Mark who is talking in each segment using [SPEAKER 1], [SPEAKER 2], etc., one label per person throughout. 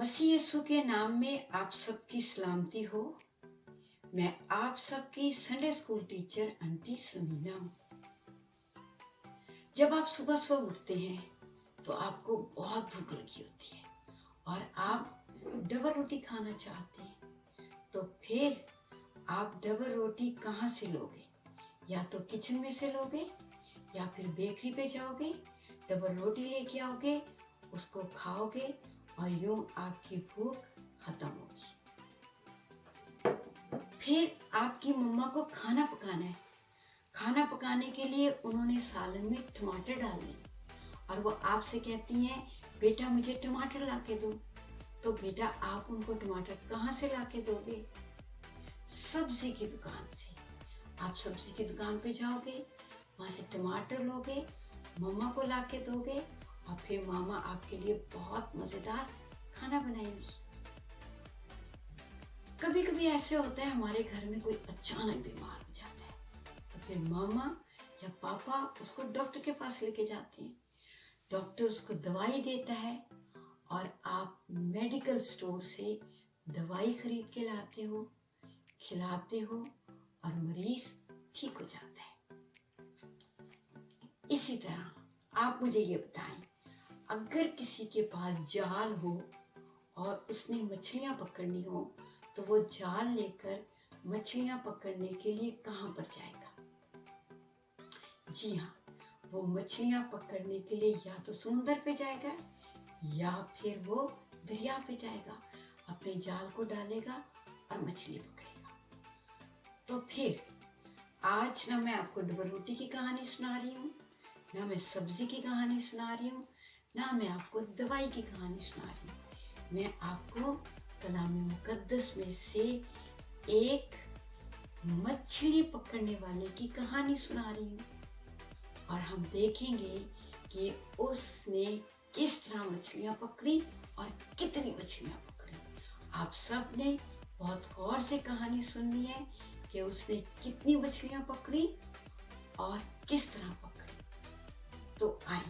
[SPEAKER 1] मसीह यीशु के नाम में आप सबकी सलामती हो। मैं आप सबकी Sunday school teacher aunty Sameena हूँ। जब आप सुबह सुबह उठते हैं तो आपको बहुत भूख लगी होती है और आप डबल रोटी खाना चाहते हैं, तो फिर आप डबल रोटी कहाँ से लोगे? या तो किचन में से लोगे या फिर बेकरी पे जाओगे, डबल रोटी लेके आओगे, उसको खाओगे और यूं आपकी भूख खत्म होगी। फिर आपकी मम्मा को खाना पकाना है। खाना पकाने के लिए उन्होंने सालन में टमाटर डालने और वो आपसे कहती हैं, बेटा मुझे टमाटर ला के दो। तो बेटा आप उनको टमाटर कहाँ से ला के दोगे? सब्जी की दुकान से। आप सब्जी की दुकान पे जाओगे, वहां से टमाटर लोगे, मम्मा को ला के दोगे और फिर मामा आपके लिए बहुत मजेदार खाना बनाएंगी। कभी कभी ऐसे होता है हमारे घर में कोई अचानक बीमार हो जाता है, तो फिर मामा या पापा उसको डॉक्टर के पास लेके जाते हैं। डॉक्टर उसको दवाई देता है और आप मेडिकल स्टोर से दवाई खरीद के लाते हो, खिलाते हो और मरीज ठीक हो जाता है। इसी तरह आप मुझे ये बताएं, अगर किसी के पास जाल हो और उसने मछलियां पकड़नी हो तो वो जाल लेकर मछलियां पकड़ने के लिए कहां पर जाएगा? जी हाँ, वो मछलियां पकड़ने के लिए या तो समुद्र पे जाएगा या फिर वो दरिया पे जाएगा, अपने जाल को डालेगा और मछली पकड़ेगा। तो फिर आज ना मैं आपको डबल रोटी की कहानी सुना रही हूँ, ना मैं सब्जी की कहानी सुना रही हूँ, ना मैं आपको दवाई की कहानी सुना रही हूँ। मैं आपको कलाम मुकद्दस में से एक मछली पकड़ने वाले की कहानी सुना रही हूँ और हम देखेंगे कि उसने किस तरह मछलियाँ पकड़ी और कितनी मछलियाँ पकड़ी। आप सब ने बहुत गौर से कहानी सुननी है कि उसने कितनी मछलियाँ पकड़ी और किस तरह पकड़ी। तो आए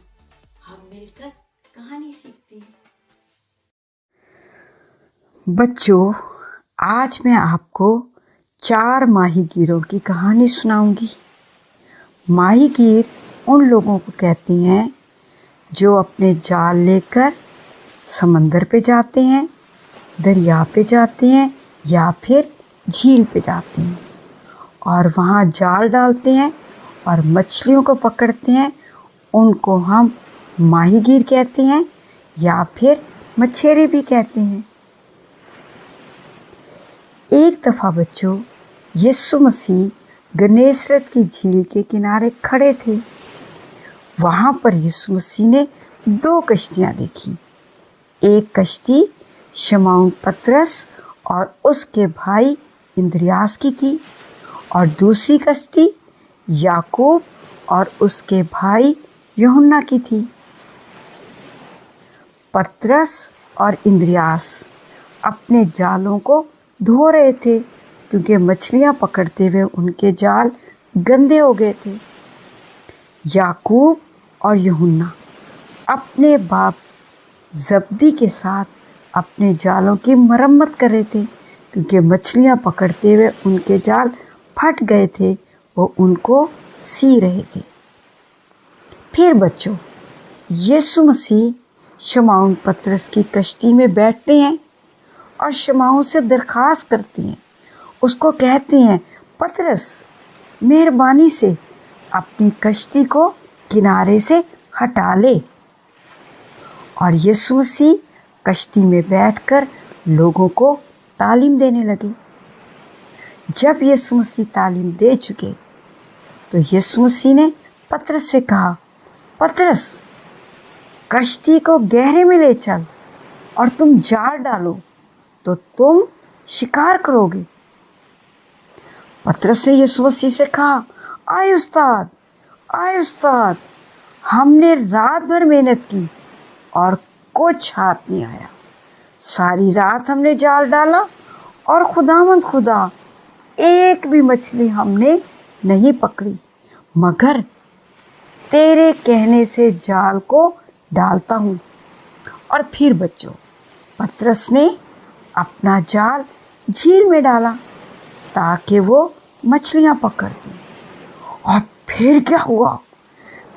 [SPEAKER 1] हम मिलकर कहानी सीखते हैं।
[SPEAKER 2] बच्चों, आज मैं आपको 4 माहीगीरों की कहानी सुनाऊंगी। माहीगीर उन लोगों को कहते हैं जो अपने जाल लेकर समंदर पे जाते हैं, दरिया पे जाते हैं या फिर झील पे जाते हैं और वहाँ जाल डालते हैं और मछलियों को पकड़ते हैं। उनको हम माहीगीर कहते हैं या फिर मछेरे भी कहते हैं। एक दफ़ा बच्चों, यीशु मसीह गन्नेसरत की झील के किनारे खड़े थे। वहाँ पर यीशु मसीह ने 2 कश्तियाँ देखी। एक कश्ती शमौन पतरस और उसके भाई इंद्रियास की थी और दूसरी कश्ती याकूब और उसके भाई यूहन्ना की थी। पतरस और इंद्रियास अपने जालों को धो रहे थे क्योंकि मछलियां पकड़ते हुए उनके जाल गंदे हो गए थे। याकूब और यूहन्ना अपने बाप जब्दी के साथ अपने जालों की मरम्मत कर रहे थे क्योंकि मछलियां पकड़ते हुए उनके जाल फट गए थे, वो उनको सी रहे थे। फिर बच्चों, यीशु मसीह शमौन पतरस की कश्ती में बैठते हैं और शमौन से दरखास्त करते हैं। उसको कहते हैं, पतरस मेहरबानी से अपनी कश्ती को किनारे से हटा ले। और यीशु मसीह कश्ती में बैठकर लोगों को तालीम देने लगे। जब यीशु मसीह तालीम दे चुके तो यीशु मसीह ने पतरस से कहा, पतरस कश्ती को गहरे में ले चल और तुम जाल डालो तो तुम शिकार करोगे। पतरस ने यीशु मसीह से कहा, आए उस्ताद, हमने रात भर मेहनत की और कुछ हाथ नहीं आया। सारी रात हमने जाल डाला और खुदावंद खुदा एक भी मछली हमने नहीं पकड़ी, मगर तेरे कहने से जाल को डालता हूँ। और फिर बच्चों, पतरस ने अपना जाल झील में डाला ताकि वो मछलियां पकड़ दें। और फिर क्या हुआ?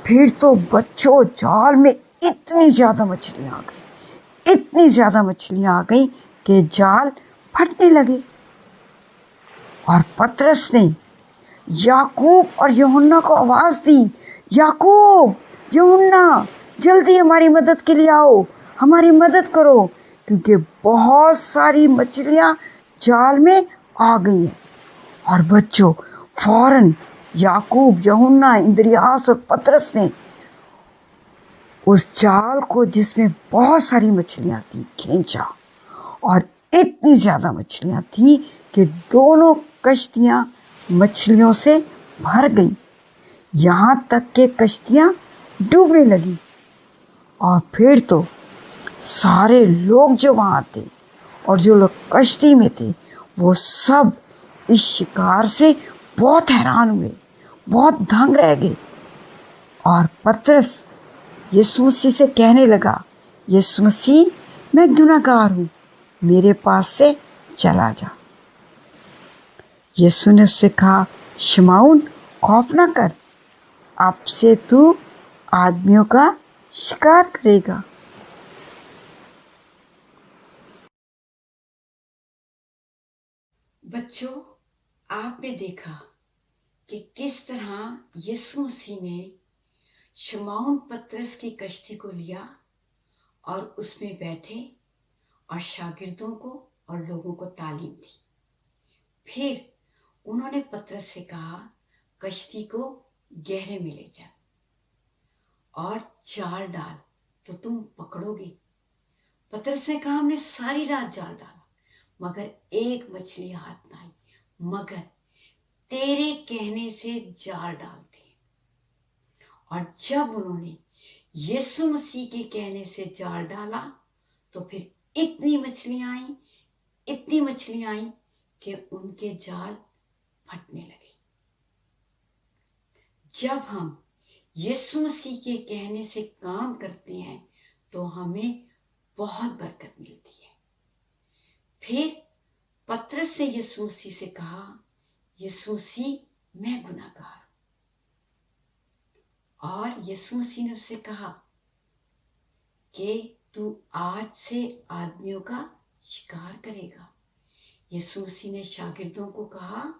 [SPEAKER 2] फिर तो बच्चों जाल में इतनी ज़्यादा मछलियां आ गई, इतनी ज़्यादा मछलियां आ गई कि जाल फटने लगे। और पतरस ने याकूब और यूहन्ना को आवाज़ दी, याकूब, यूहन्ना, जल्दी हमारी मदद के लिए आओ, हमारी मदद करो, क्योंकि बहुत सारी मछलियां जाल में आ गई हैं। और बच्चों फौरन याकूब, यूहन्ना, इंद्रियास और पतरस ने उस जाल को जिसमें बहुत सारी मछलियां थी खींचा। और इतनी ज़्यादा मछलियां थी कि दोनों कश्तियां मछलियों से भर गई, यहाँ तक कि कश्तियां डूबने लगी। और फिर तो सारे लोग जो वहाँ थे और जो लोग कश्ती में थे वो सब इस शिकार से बहुत हैरान हुए, बहुत दंग रह गए। और पतरस यीशु मसीह से कहने लगा, यीशु मसीह, मैं गुनहगार हूँ, मेरे पास से चला जा। यीशु ने उससे कहा, शमौन, खौफ ना कर, अब से तू आदमियों का शिकार करेगा।
[SPEAKER 1] बच्चों, आपने देखा कि किस तरह यीशु मसीह ने शमौन पतरस की कश्ती को लिया और उसमें बैठे और शागिर्दों को और लोगों को तालीम दी। फिर उन्होंने पतरस से कहा, कश्ती को गहरे में ले जा और जाल डाल तो तुम पकड़ोगे। पतरस ने कहा, हमने सारी रात जाल डाला मगर एक मछली हाथ ना आई, मगर तेरे कहने से जाल डालते। और जब उन्होंने यीशु मसीह के कहने से जाल डाला तो फिर इतनी मछलियां आई कि उनके जाल फटने लगे। जब हम यीशु मसीह के कहने से काम करते हैं तो हमें बहुत बरकत मिलती है। फिर पतरस ने यीशु मसीह से कहा, यीशु मसीह, मैं गुनहगार हूं। और यीशु मसीह ने उससे कहा कि तू आज से आदमियों का शिकार करेगा। यीशु मसीह ने शागिर्दों को कहा,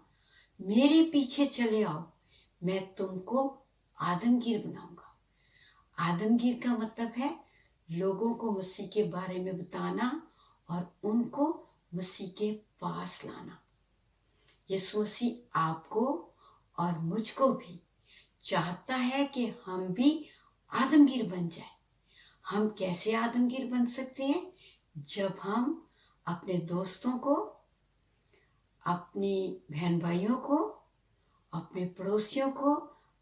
[SPEAKER 1] मेरे पीछे चले आओ, मैं तुमको आदमगीर बनाऊंगा। आदमगीर का मतलब है लोगों को मसीह के बारे में बताना और उनको मसीह के पास लाना। यीशु मसीह आपको और मुझको भी चाहता है कि हम भी आदमगीर बन जाए। हम कैसे आदमगीर बन सकते हैं? जब हम अपने दोस्तों को, अपनी बहन भाइयों को, अपने पड़ोसियों को,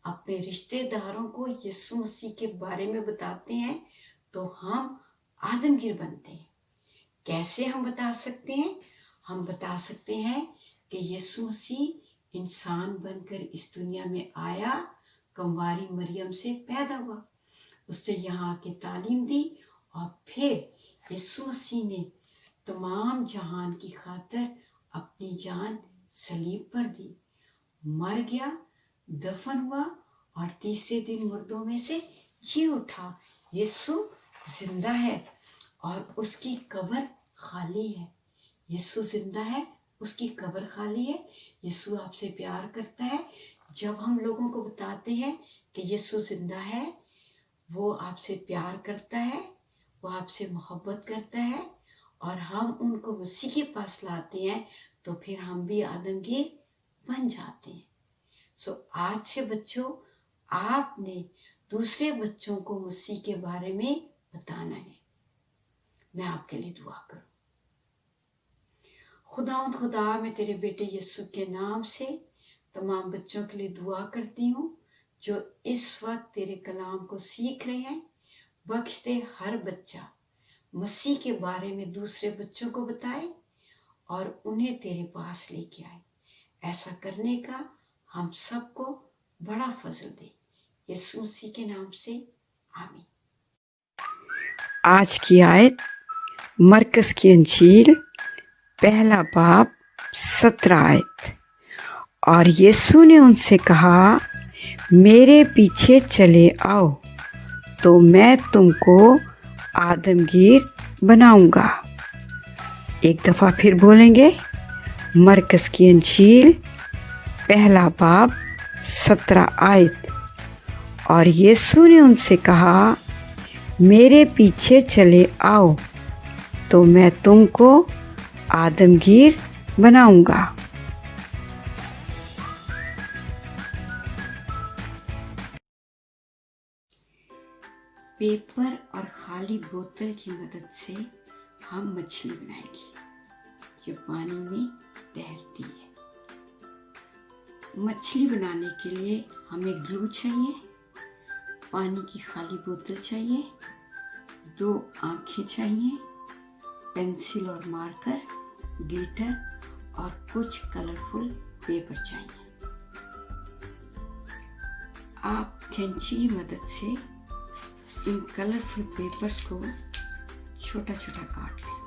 [SPEAKER 1] अपने रिश्तेदारों को यीशु मसीह के बारे में बताते हैं तो हम आदमगीर बनते हैं। कैसे हम बता सकते हैं? हम बता सकते हैं कि यीशु मसीह इंसान बनकर इस दुनिया में आया, कंवारी मरियम से पैदा हुआ, उसने यहाँ आके तालीम दी और फिर यीशु मसीह ने तमाम जहान की खातिर अपनी जान सलीब पर दी, मर गया, दफन हुआ और तीसरे दिन मुर्दों में से जी उठा। यीशु जिंदा है और उसकी कब्र खाली है। यीशु जिंदा है, उसकी कब्र खाली है। यीशु आपसे प्यार करता है। जब हम लोगों को बताते हैं कि यीशु जिंदा है, वो आपसे प्यार करता है, वो आपसे मोहब्बत करता है और हम उनको मसीह के पास लाते हैं तो फिर हम भी आदमगीर बन जाते हैं। आज से बच्चों, आपने दूसरे बच्चों को मसीह के बारे में बताना है। मैं आपके लिए दुआ करूं। खुदा, मैं तेरे बेटे यीशु के नाम से तमाम बच्चों के लिए दुआ करती हूँ जो इस वक्त तेरे कलाम को सीख रहे हैं। बख्श दे, हर बच्चा मसीह के बारे में दूसरे बच्चों को बताए और उन्हें तेरे पास लेके आए। ऐसा करने का हम सबको बड़ा फजल दे, यीशु मसीह के नाम से, आमीन।
[SPEAKER 2] आज की आयत मरकस की अंजील पहला बाब 17 आयत। और यीशु ने उनसे कहा, मेरे पीछे चले आओ तो मैं तुमको आदमगीर बनाऊंगा। एक दफ़ा फिर बोलेंगे, मरकस की अंजील पहला बाब 17 आयत। और यीशु ने उनसे कहा, मेरे पीछे चले आओ तो मैं तुमको आदमगीर बनाऊंगा।
[SPEAKER 1] पेपर और खाली बोतल की मदद से हम मछली बनाएंगे जो पानी में तैरती है। मछली बनाने के लिए हमें ग्लू चाहिए, पानी की खाली बोतल चाहिए, 2 आँखें चाहिए, पेंसिल और मार्कर, ग्लिटर और कुछ कलरफुल पेपर चाहिए। आप कैंची की मदद से इन कलरफुल पेपर्स को छोटा छोटा काट लें।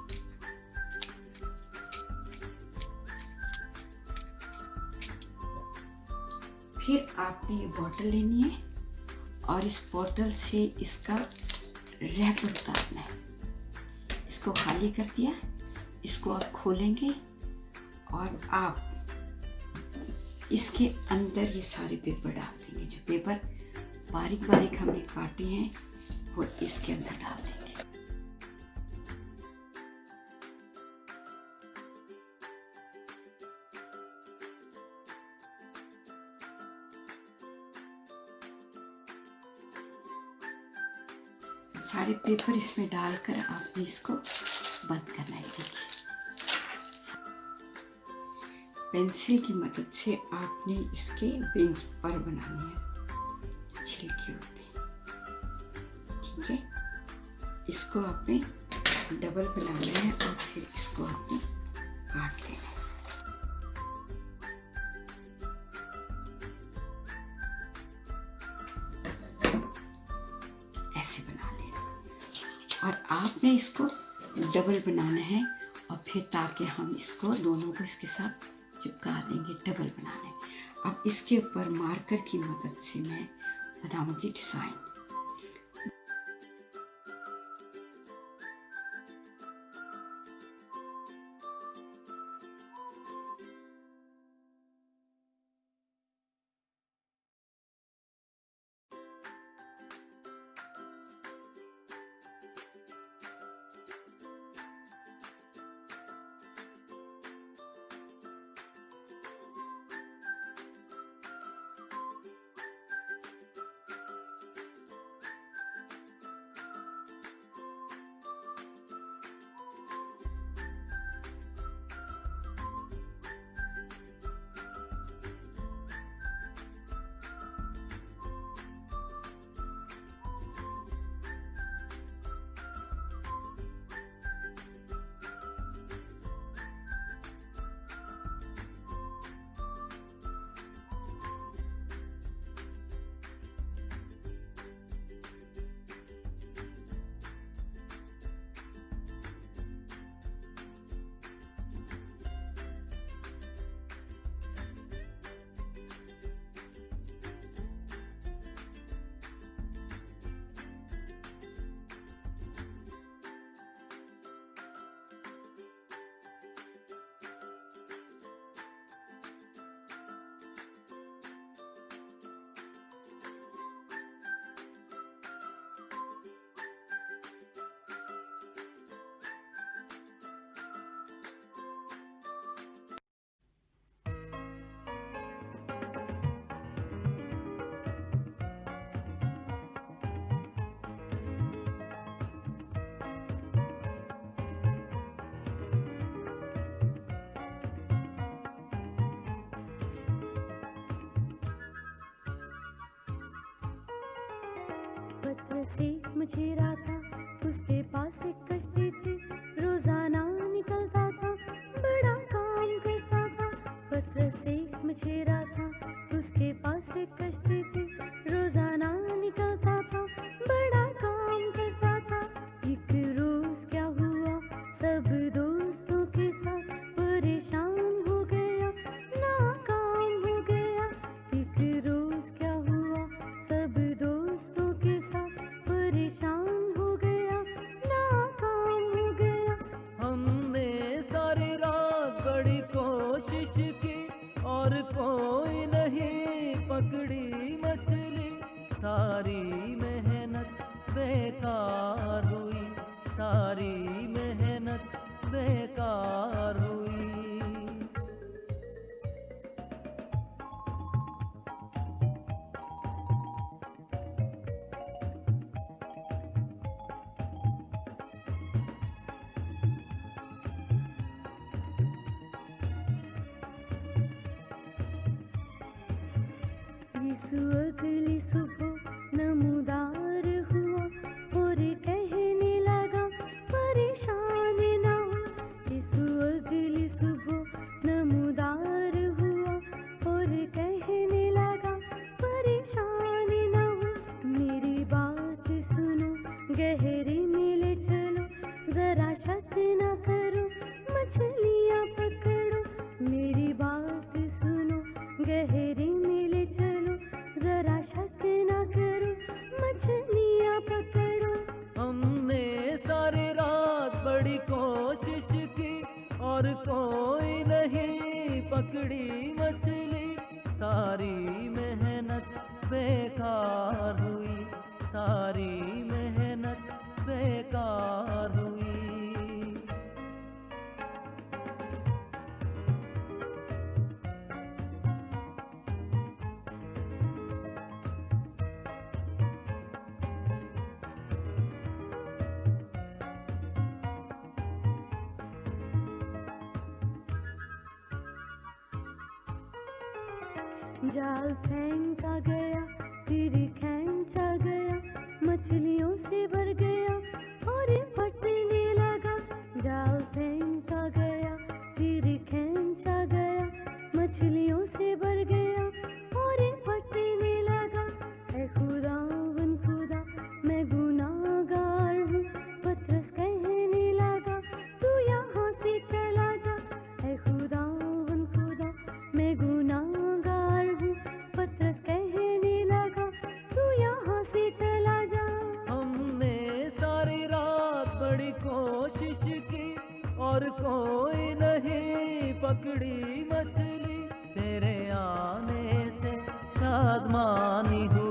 [SPEAKER 1] फिर आपने ये बॉटल लेनी है और इस बॉटल से इसका रैपर उतारना है। इसको खाली कर दिया, इसको आप खोलेंगे और आप इसके अंदर ये सारे पेपर डाल देंगे। जो पेपर बारीक बारीक हमने काटे हैं वो इसके अंदर डाल देंगे। सारे पेपर इसमें डालकर आपने इसको बंद करना है। देखिए, पेंसिल की मदद से आपने इसके विंग्स पर बनाने हैं, छिलके होते हैं। ठीक है, इसको आपने डबल बनाना है और फिर इसको आपने काट लेना है। ऐसे बना लेना और आपने इसको डबल बनाना है और फिर ताकि हम इसको दोनों को इसके साथ चिपका देंगे। डबल बनाना है। अब इसके ऊपर मार्कर की मदद से मैं बनाऊंगी डिज़ाइन।
[SPEAKER 3] पत्र से मुझे राता, उसके पास एक कश्ती थी, रोजाना निकलता था, बड़ा काम करता था। पत्र से मुझे राता, उसके पास एक कश्ती थी, रोजाना निकलता था, बड़ा काम करता था। एक रोज क्या हुआ, यीशु अगली सुबह नमूदार हुआ और कहने लगा परेशान ना हो। यीशु अगली सुबह नमूदार हुआ और कहने लगा परेशान ना हो। मेरी बात सुनो, गहरे में ले चलो, जरा शक ना करो, मछलियाँ पकड़ो। मेरी बात सुनो, गहरे में ले चलो, जरा शक ना करो, मछलियाँ पकड़ो।
[SPEAKER 4] हमने सारी रात बड़ी कोशिश की और कोई नहीं पकड़ी मछली। सारी मेहनत बेकार हुई, सारी मेहनत बेकार हुई।
[SPEAKER 3] जाल फेंका गया, फिर खींचा गया, मछलियों से भर गया और फटने लगा। जाल फेंका गया, फिर खींचा गया, मछलियों से भर गया और फटने लगा। ऐ खुदावन खुदा, मैं गुनाहगार हूँ। पतरस कहने लगा, तू यहाँ से चला जा। ऐ खुदावन खुदा, मैं गुनाहगार हूँ। पतरस कहने लगा, तू यहाँ से चला जा।
[SPEAKER 4] हमने सारी रात बड़ी कोशिश की और कोई नहीं पकड़ी मछली। तेरे आने से शादमानी हुई।